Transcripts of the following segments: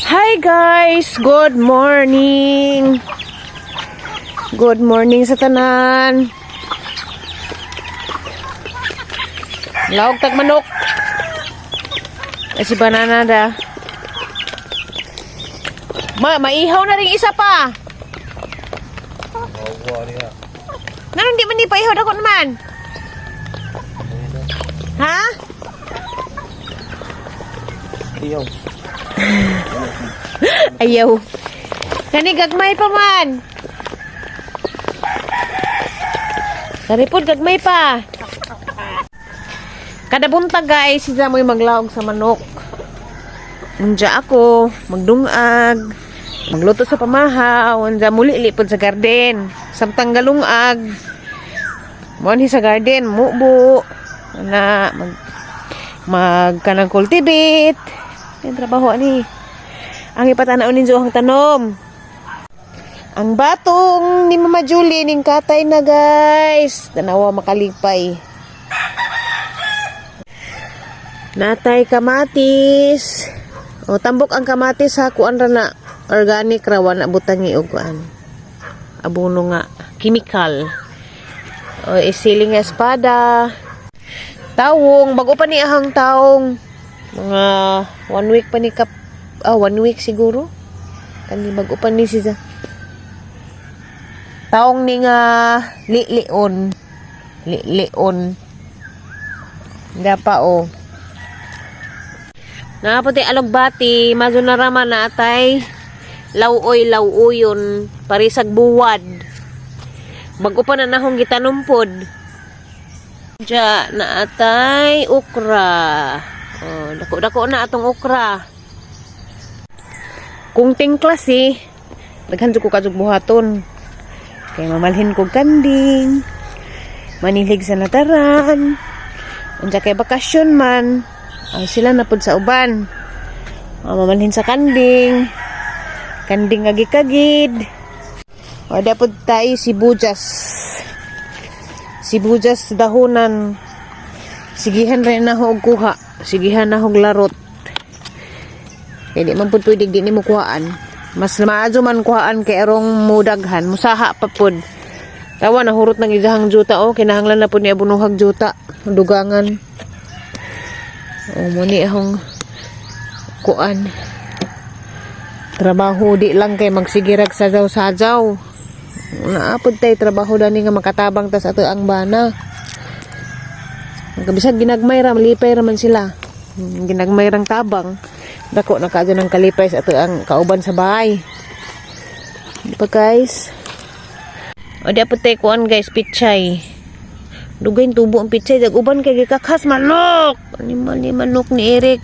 Hi guys! Good morning! Good morning sa tanan! Laog tag manok! Si banana da. Maihaw na rin isa pa! Nanon di man di pa ihaw dako naman? Ha? Iyaw. Ayaw. Kani gagmay pa man. Karipod gagmay pa. Kada buntag guys, siya mo'y maglaog sa manok. Unja ako, magdungag, magluto sa pamahaw, unja muli lipod sa garden. Samtang galungag, monhi sa garden, mubo, na magkanang cultivate. Yung trabaho ni. Ang ipatanaw ninyo ang tanom. Ang batong ni Mama Julie ning katay na guys. Tanawa makalipay. Natay kamatis. O tambok ang kamatis ha kuan ra na organic ra wana butang i og kuan. Abono nga chemical. O isiling nga espada. Tawong bago pa ni ahang taong mga 1 week pa ni 1 week siguro. Kani mag-upan ni siya. Taong ni nga lion. Lion. Dapa o. Naputi alugbati, mazo na raman na atay lauoy-lauoyon parisag buwad. Mag-upan na nahong gitanumpod. Diya na atay ukra. Oh, dako-dako na atong okra. Kung tingklas daghan ko kadug buhaton. Kay mamalhin ko kanding. Manilig sa nataran. Unsa kay bakasyon man, sila na pud sa uban. Mamalhin sa kanding. Kanding agi-kagid. O dapod tay sibuyas. Sibuyas dahonan. Sigihan rin na ho og kuha. Sigihan na hog larot. Hindi man po pwede di mo kuhaan. Mas maazo man kuhaan kay arong mudaghan. Musaha pa po. Tawa na hurot ng izahang juta. O, kinahanglan na po ni abunuhag juta. Dugangan. O, muni ahong kuhaan. Trabaho di lang kay magsigirag sajaw-sajaw. Naapod tayo trabaho dani nga makatabang tas ato ang bana. Kabisag ginagmay ra, malipay raman sila. Ginagmay rang tabang. Dako na kaagad ng kalipay sa ato ang kauban sa bahay. Di pa guys? O di apot kuan guys, pichay. Dugayin tubo ang pichay. Daguban kay gikakas manok. Animal ni manok ni Eric.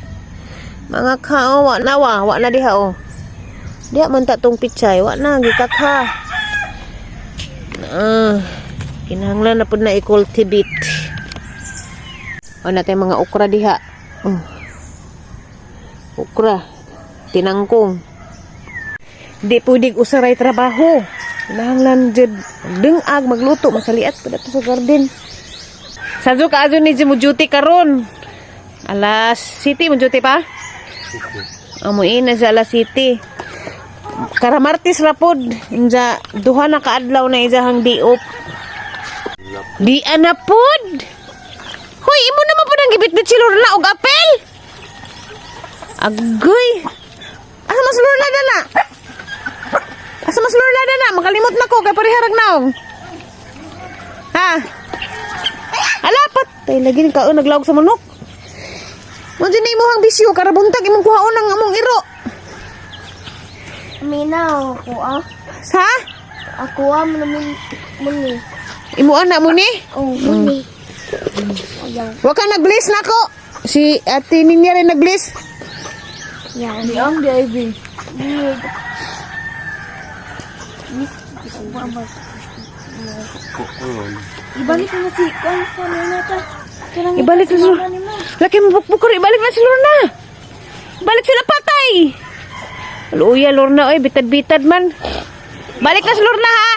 Mga kao, wa na diha o. Diha man tatong pichay. Wa na, gikakha. Kinahanglan na po na i-cultivate. O natin mga okra diha. Okra. Tinangkong. Di pwedeng usaray trabaho. Nahanglan jud dengag magluto masaliat pa dato sa garden. Sadyo kaazo ni mo duty karon. Alas City mo duty pa? Amuin na sa alas City. Karamartis rapod. Inja duha na kaadlaw na izahang diop. Di anapod. Hoy, imo naman po nang gibit-bit si Lorna og apel. Agoy. Asa mas Lorna na? Asa mas Lorna na? Makalimot na ko kay pariharag naong. Ha? Alapat. Tay lagi ni kaon naglaog sa manok. Mo din imong bisyo karabuntag imong kuhaon ang among iro. Minaw ako Ha? Ako naman muni. Imo ana mo ni? Oh, muni. Wa ka nag-bless nako. Si ate niya rin nag-bless. Yan. Di ang di Ivy. Ibalik na si Kwan sa nata. Ibalik na si Lorna. Laki mo bukbukor, ibalik na si Lorna. Balik sila patay. Luya Lorna, oy, bitad-bitad man. Balik na si Lorna ha.